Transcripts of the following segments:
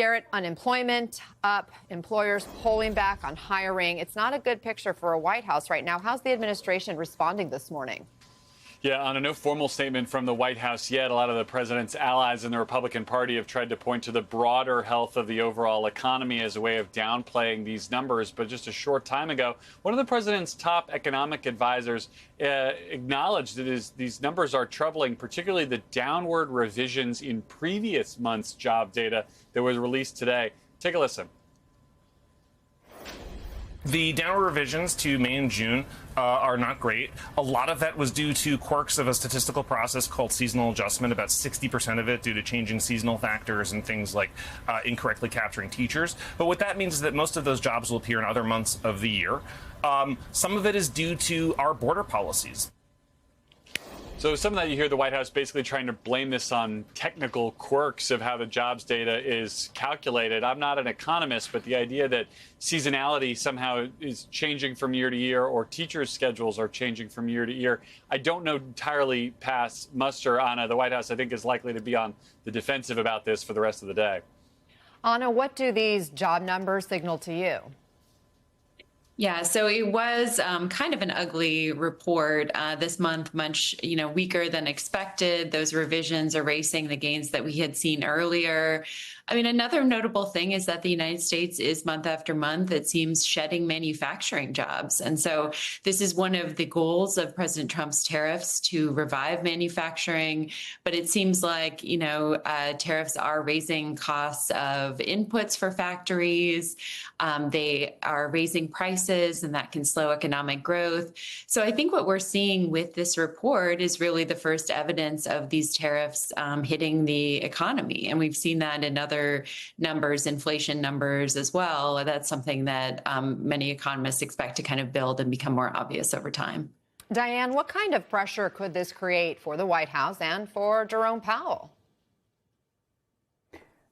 Garrett, unemployment up, employers pulling back on hiring. It's not a good picture for a White House right now. How's the administration responding this morning? Yeah, on a no formal statement from the White House yet, a lot of the president's allies in the Republican Party have tried to point to the broader health of the overall economy as a way of downplaying these numbers. But just a short time ago, one of the president's top economic advisors acknowledged that these numbers are troubling, particularly the downward revisions in previous months' job data that was released today. Take a listen. The downward revisions to May and June are not great. A lot of that was due to quirks of a statistical process called seasonal adjustment, about 60% of it due to changing seasonal factors and things like incorrectly capturing teachers. But what that means is that most of those jobs will appear in other months of the year. Some of it is due to our border policies. So some of that you hear the White House basically trying to blame this on technical quirks of how the jobs data is calculated. I'm not an economist, but the idea that seasonality somehow is changing from year to year or teachers' schedules are changing from year to year, I don't know entirely pass muster. Anna, the White House, I think, is likely to be on the defensive about this for the rest of the day. Anna, what do these job numbers signal to you? Yeah, so it was kind of an ugly report this month, much weaker than expected. Those revisions erasing the gains that we had seen earlier. I mean, another notable thing is that the United States is month after month, it seems, shedding manufacturing jobs. And so this is one of the goals of President Trump's tariffs, to revive manufacturing. But it seems like, tariffs are raising costs of inputs for factories. They are raising prices, and that can slow economic growth. So I think what we're seeing with this report is really the first evidence of these tariffs hitting the economy. And we've seen that in other numbers, inflation numbers as well. That's something that many economists expect to kind of build and become more obvious over time. Diane, what kind of pressure could this create for the White House and for Jerome Powell?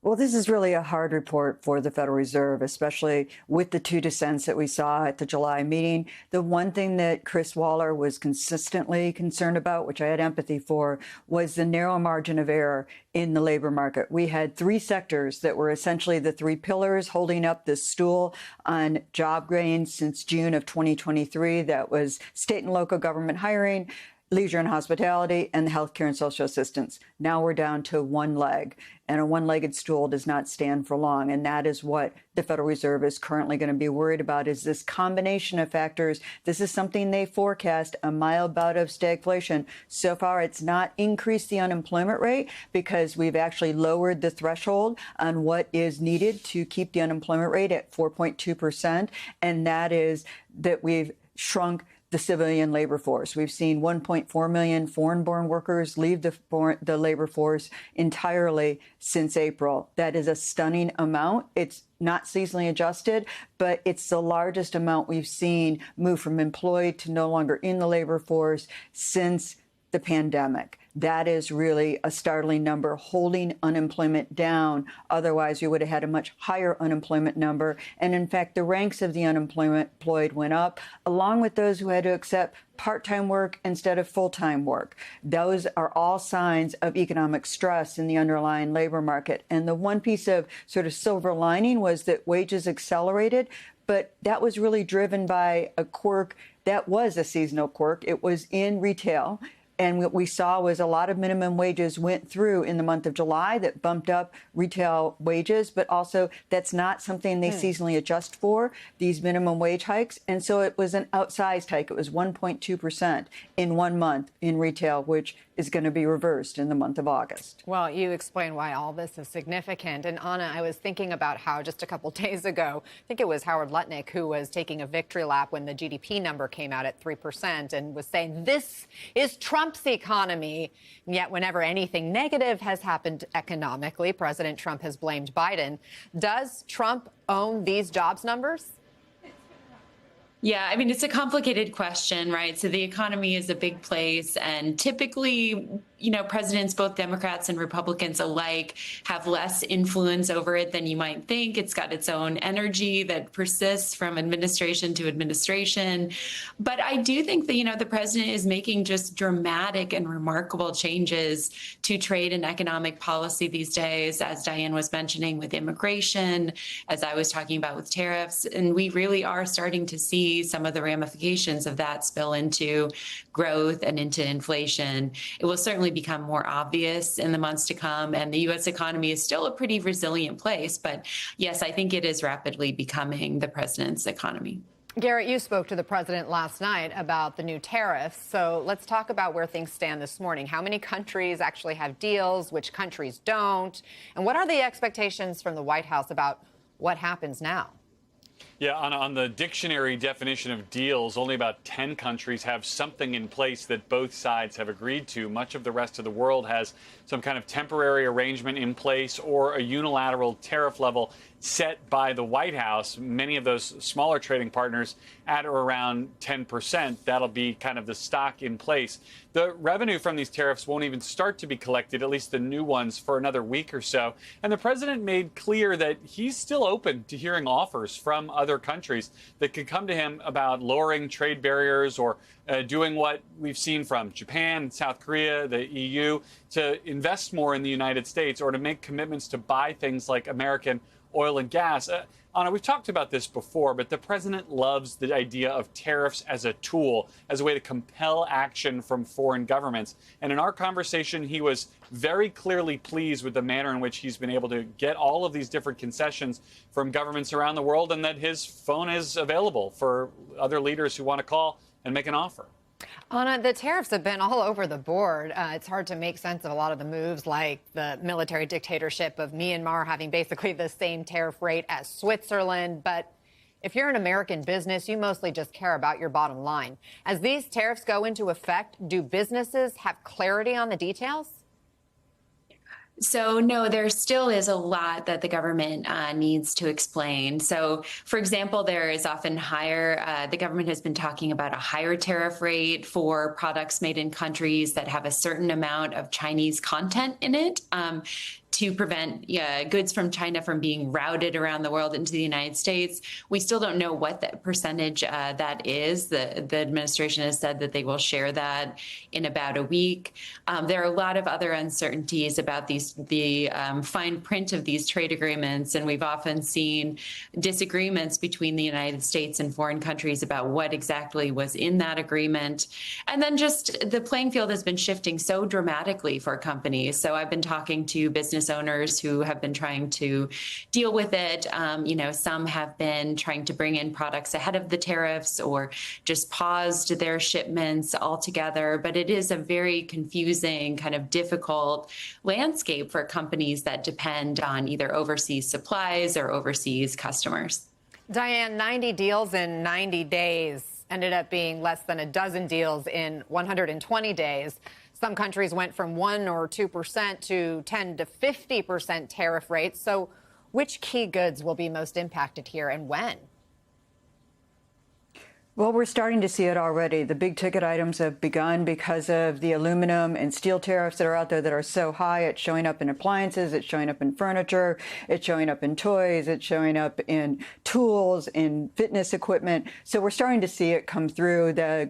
Well, this is really a hard report for the Federal Reserve, especially with the two dissents that we saw at the July meeting. The one thing that Chris Waller was consistently concerned about, which I had empathy for, was the narrow margin of error in the labor market. We had three sectors that were essentially the three pillars holding up this stool on job gains since June of 2023. That was state and local government hiring, leisure and hospitality, and the healthcare and social assistance. Now we're down to one leg, and a one-legged stool does not stand for long. And that is what the Federal Reserve is currently going to be worried about, is this combination of factors. This is something they forecast, a mild bout of stagflation. So far, it's not increased the unemployment rate because we've actually lowered the threshold on what is needed to keep the unemployment rate at 4.2%. And that is that we've shrunk the civilian labor force. We've seen 1.4 million foreign-born workers leave the labor force entirely since April. That is a stunning amount. It's not seasonally adjusted, but it's the largest amount we've seen move from employed to no longer in the labor force since the pandemic. That is really a startling number, holding unemployment down. Otherwise, we would have had a much higher unemployment number. And in fact, the ranks of the unemployed went up, along with those who had to accept part-time work instead of full-time work. Those are all signs of economic stress in the underlying labor market. And the one piece of sort of silver lining was that wages accelerated, but that was really driven by a quirk that was a seasonal quirk. It was in retail. And what we saw was a lot of minimum wages went through in the month of July that bumped up retail wages, but also that's not something they seasonally adjust for, these minimum wage hikes. And so it was an outsized hike. It was 1.2% in 1 month in retail, which is going to be reversed in the month of August. Well, you explain why all this is significant. And Anna, I was thinking about how just a couple days ago, I think it was Howard Lutnick who was taking a victory lap when the GDP number came out at 3% and was saying this is Trump's economy. And yet whenever anything negative has happened economically, President Trump has blamed Biden. Does Trump own these jobs numbers? Yeah, I mean, it's a complicated question, right? So the economy is a big place, and typically presidents, both Democrats and Republicans alike, have less influence over it than you might think. It's got its own energy that persists from administration to administration. But I do think that, the president is making just dramatic and remarkable changes to trade and economic policy these days, as Diane was mentioning with immigration, as I was talking about with tariffs. And we really are starting to see some of the ramifications of that spill into growth and into inflation. It will certainly become more obvious in the months to come. And the U.S. economy is still a pretty resilient place. But yes, I think it is rapidly becoming the president's economy. Garrett, you spoke to the president last night about the new tariffs. So let's talk about where things stand this morning. How many countries actually have deals? Which countries don't? And what are the expectations from the White House about what happens now? Yeah, on the dictionary definition of deals, only about 10 countries have something in place that both sides have agreed to. Much of the rest of the world has some kind of temporary arrangement in place or a unilateral tariff level set by the White House. Many of those smaller trading partners at or around 10%. That'll be kind of the stock in place. The revenue from these tariffs won't even start to be collected, at least the new ones, for another week or so. And the president made clear that he's still open to hearing offers from other countries that could come to him about lowering trade barriers or doing what we've seen from Japan, South Korea, the EU, to invest more in the United States or to make commitments to buy things like American oil and gas. Anna, we've talked about this before, but the president loves the idea of tariffs as a tool, as a way to compel action from foreign governments. And in our conversation, he was very clearly pleased with the manner in which he's been able to get all of these different concessions from governments around the world, and that his phone is available for other leaders who want to call and make an offer. Anna, the tariffs have been all over the board. It's hard to make sense of a lot of the moves, like the military dictatorship of Myanmar having basically the same tariff rate as Switzerland. But if you're an American business, you mostly just care about your bottom line. As these tariffs go into effect, do businesses have clarity on the details? So, no, there still is a lot that the government needs to explain. So, for example, there is often the government has been talking about a higher tariff rate for products made in countries that have a certain amount of Chinese content in it. To prevent goods from China from being routed around the world into the United States. We still don't know what that percentage that is. The administration has said that they will share that in about a week. There are a lot of other uncertainties about the fine print of these trade agreements, and we've often seen disagreements between the United States and foreign countries about what exactly was in that agreement. And then just the playing field has been shifting so dramatically for companies. So I've been talking to business owners who have been trying to deal with it. Some have been trying to bring in products ahead of the tariffs or just paused their shipments altogether. But it is a very confusing, kind of difficult landscape for companies that depend on either overseas supplies or overseas customers. Diane, 90 deals in 90 days ended up being less than a dozen deals in 120 days. Some countries went from 1 or 2% to 10 to 50% tariff rates. So which key goods will be most impacted here and when? Well, we're starting to see it already. The big ticket items have begun because of the aluminum and steel tariffs that are out there that are so high. It's showing up in appliances, it's showing up in furniture, it's showing up in toys, it's showing up in tools, in fitness equipment. So we're starting to see it come through. The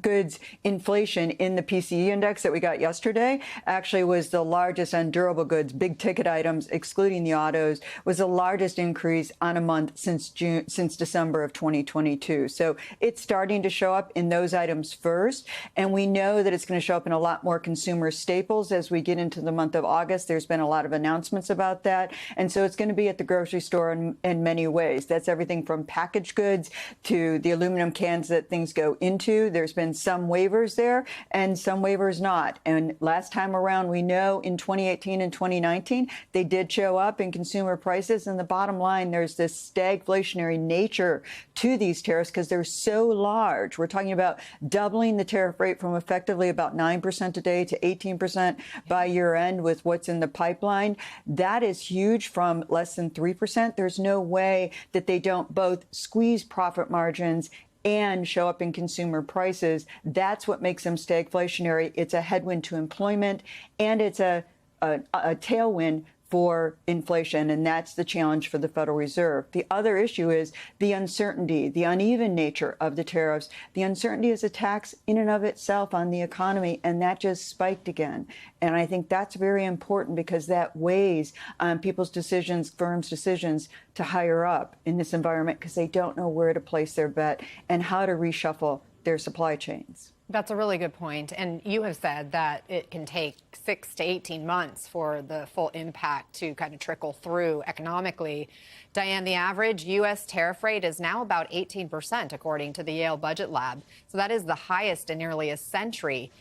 goods inflation in the PCE index that we got yesterday actually was the largest on durable goods, big ticket items, excluding the autos, was the largest increase on a month since December of 2022. So it's starting to show up in those items first. And we know that it's going to show up in a lot more consumer staples as we get into the month of August. There's been a lot of announcements about that. And so it's going to be at the grocery store in many ways. That's everything from packaged goods to the aluminum cans that things go into. There's been some waivers there and some waivers not. And last time around, we know in 2018 and 2019, they did show up in consumer prices. And the bottom line, there's this stagflationary nature to these tariffs because they're so large. We're talking about doubling the tariff rate from effectively about 9% today to 18% by year end with what's in the pipeline. That is huge from less than 3%. There's no way that they don't both squeeze profit margins and show up in consumer prices, that's what makes them stagflationary. It's a headwind to employment, and it's a tailwind for inflation, and that's the challenge for the Federal Reserve. The other issue is the uncertainty, the uneven nature of the tariffs. The uncertainty is a tax in and of itself on the economy, and that just spiked again. And I think that's very important because that weighs on people's decisions, firms' decisions to hire up in this environment because they don't know where to place their bet and how to reshuffle their supply chains. That's a really good point. And you have said that it can take 6 to 18 months for the full impact to kind of trickle through economically. Diane, the average U.S. tariff rate is now about 18%, according to the Yale Budget Lab. So that is the highest in nearly a century.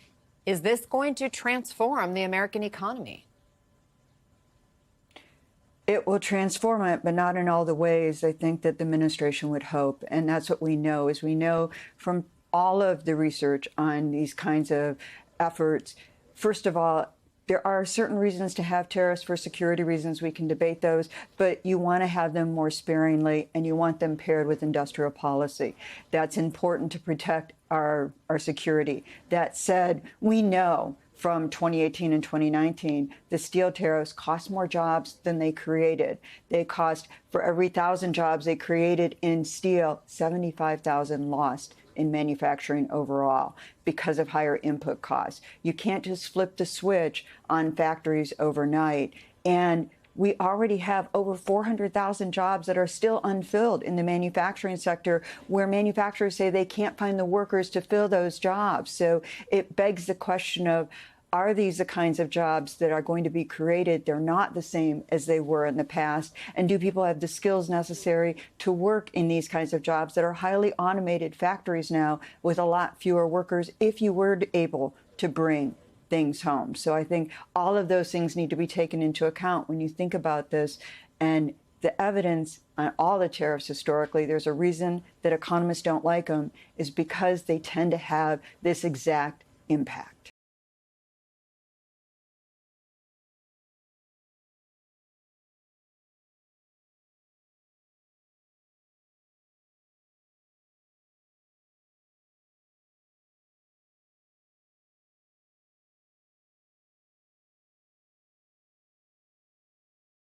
Is this going to transform the American economy? It will transform it, but not in all the ways I think that the administration would hope. And that's what we know, is we know from all of the research on these kinds of efforts. First of all, there are certain reasons to have tariffs for security reasons. We can debate those, but you want to have them more sparingly, and you want them paired with industrial policy. That's important to protect our security. That said, we know from 2018 and 2019, the steel tariffs cost more jobs than they created. They cost, for every 1,000 jobs they created in steel, 75,000 lost in manufacturing overall because of higher input costs. You can't just flip the switch on factories overnight. And we already have over 400,000 jobs that are still unfilled in the manufacturing sector, where manufacturers say they can't find the workers to fill those jobs. So it begs the question of, are these the kinds of jobs that are going to be created? They're not the same as they were in the past. And do people have the skills necessary to work in these kinds of jobs that are highly automated factories now with a lot fewer workers if you were able to bring things home? So I think all of those things need to be taken into account when you think about this. And the evidence on all the tariffs historically, there's a reason that economists don't like them, is because they tend to have this exact impact.